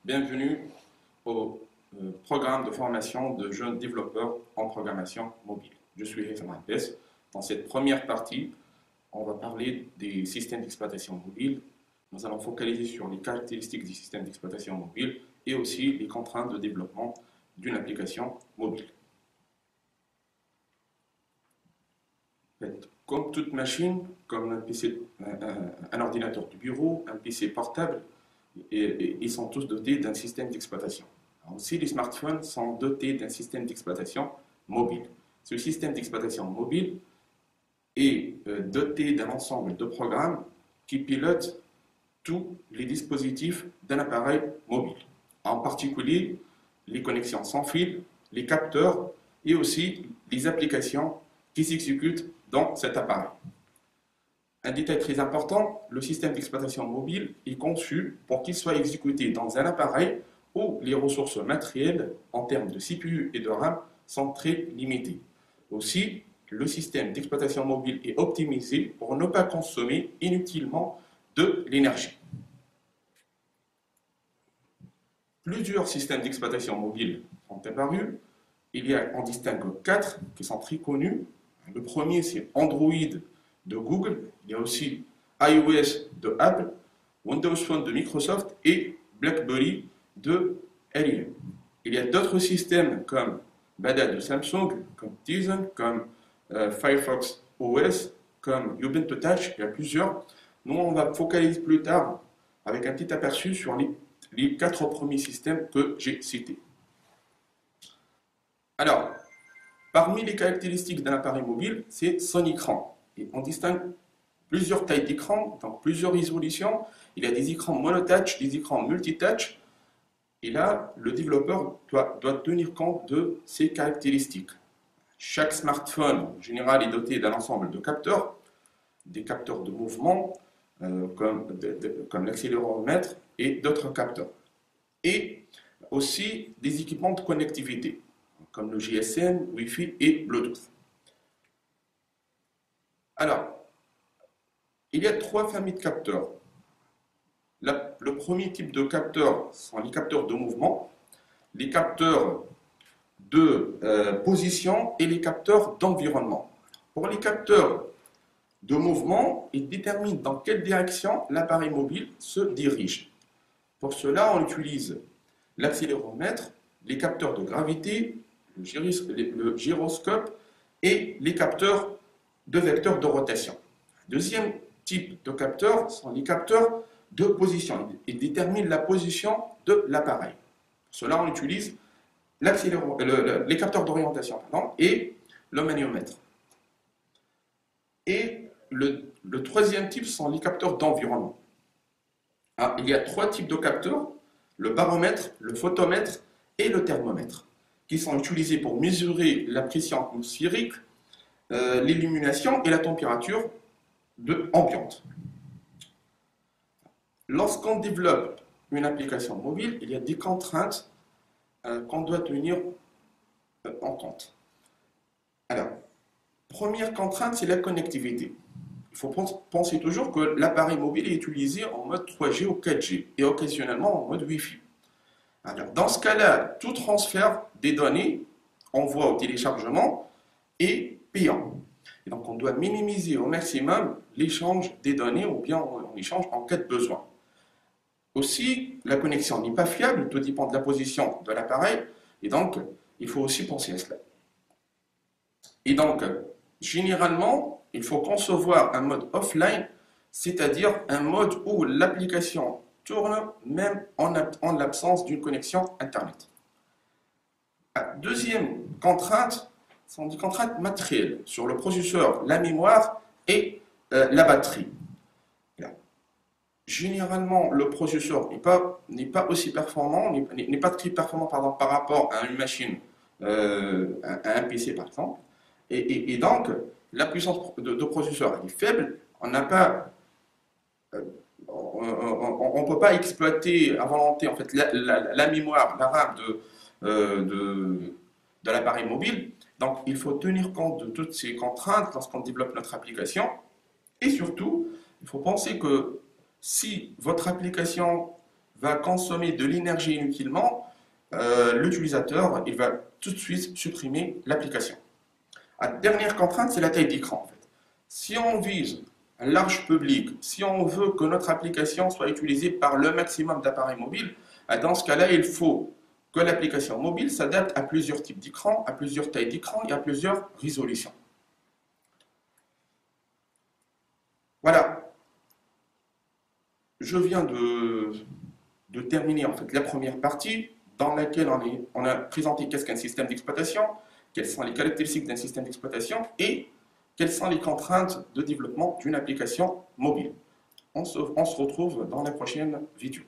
Bienvenue au programme de formation de jeunes développeurs en programmation mobile. Je suis Haitham Abbas. Dans cette première partie, on va parler des systèmes d'exploitation mobile. Nous allons focaliser sur les caractéristiques des systèmes d'exploitation mobile et aussi les contraintes de développement d'une application mobile. Comme toute machine, comme un PC, un ordinateur de bureau, un PC portable, ils sont tous dotés d'un système d'exploitation. Aussi, les smartphones sont dotés d'un système d'exploitation mobile. Ce système d'exploitation mobile est doté d'un ensemble de programmes qui pilotent tous les dispositifs d'un appareil mobile, en particulier les connexions sans fil, les capteurs et aussi les applications qui s'exécutent dans cet appareil. Un détail très important, le système d'exploitation mobile est conçu pour qu'il soit exécuté dans un appareil où les ressources matérielles en termes de CPU et de RAM sont très limitées. Aussi, le système d'exploitation mobile est optimisé pour ne pas consommer inutilement de l'énergie. Plusieurs systèmes d'exploitation mobile sont apparus. On distingue 4 qui sont très connus. Le premier, c'est Android de Google. Il y a aussi iOS de Apple, Windows Phone de Microsoft et BlackBerry de LG. Il y a d'autres systèmes comme Bada de Samsung, comme Tizen, comme Firefox OS, comme Ubuntu Touch. Il y a plusieurs. Nous, on va focaliser plus tard avec un petit aperçu sur les 4 premiers systèmes que j'ai cités. Alors, parmi les caractéristiques d'un appareil mobile, c'est son écran. Et on distingue plusieurs tailles d'écran, donc plusieurs résolutions. Il y a des écrans monotouch, des écrans multitouch. Et là, le développeur doit tenir compte de ces caractéristiques. Chaque smartphone, en général, est doté d'un ensemble de capteurs, des capteurs de mouvement, comme l'accéléromètre et d'autres capteurs. Et aussi des équipements de connectivité, comme le GSM, Wi-Fi et Bluetooth. Alors, il y a 3 familles de capteurs. Le premier type de capteurs sont les capteurs de mouvement, les capteurs de position et les capteurs d'environnement. Pour les capteurs de mouvement, ils déterminent dans quelle direction l'appareil mobile se dirige. Pour cela, on utilise l'accéléromètre, les capteurs de gravité, le gyroscope et les capteurs de vecteurs de rotation. Deuxième type de capteurs sont les capteurs de position. Ils déterminent la position de l'appareil. Pour cela, on utilise les capteurs d'orientation et le magnétomètre. Et le troisième type sont les capteurs d'environnement. Il y a 3 types de capteurs, le baromètre, le photomètre et le thermomètre, qui sont utilisés pour mesurer la pression atmosphérique, l'illumination et la température ambiante. Lorsqu'on développe une application mobile, il y a des contraintes qu'on doit tenir en compte. Alors, première contrainte, c'est la connectivité. Il faut penser toujours que l'appareil mobile est utilisé en mode 3G ou 4G et occasionnellement en mode Wi-Fi. Alors, dans ce cas-là, tout transfert des données, envoi au téléchargement, est payant. Et donc, on doit minimiser au maximum l'échange des données ou bien on échange en cas de besoin. Aussi, la connexion n'est pas fiable, tout dépend de la position de l'appareil, et donc, il faut aussi penser à cela. Et donc, généralement, il faut concevoir un mode offline, c'est-à-dire un mode où l'application tourne même en l'absence d'une connexion Internet. Deuxième contrainte, sont des contraintes matérielles sur le processeur, la mémoire et la batterie. Généralement, le processeur n'est pas aussi performant, n'est pas très performant par rapport à une machine, à un PC par exemple. Et donc, la puissance de processeur est faible. On n'a pas, on peut pas exploiter à volonté en fait la mémoire, la RAM de l'appareil mobile. Donc, il faut tenir compte de toutes ces contraintes lorsqu'on développe notre application. Et surtout, il faut penser que si votre application va consommer de l'énergie inutilement, l'utilisateur il va tout de suite supprimer l'application. La dernière contrainte, c'est la taille d'écran. En fait. Si on vise un large public, si on veut que notre application soit utilisée par le maximum d'appareils mobiles, dans ce cas-là, il faut que l'application mobile s'adapte à plusieurs types d'écrans, à plusieurs tailles d'écran et à plusieurs résolutions. Voilà, je viens de terminer en fait la première partie dans laquelle on a présenté qu'est-ce qu'un système d'exploitation, quelles sont les caractéristiques d'un système d'exploitation et quelles sont les contraintes de développement d'une application mobile. On se retrouve dans la prochaine vidéo.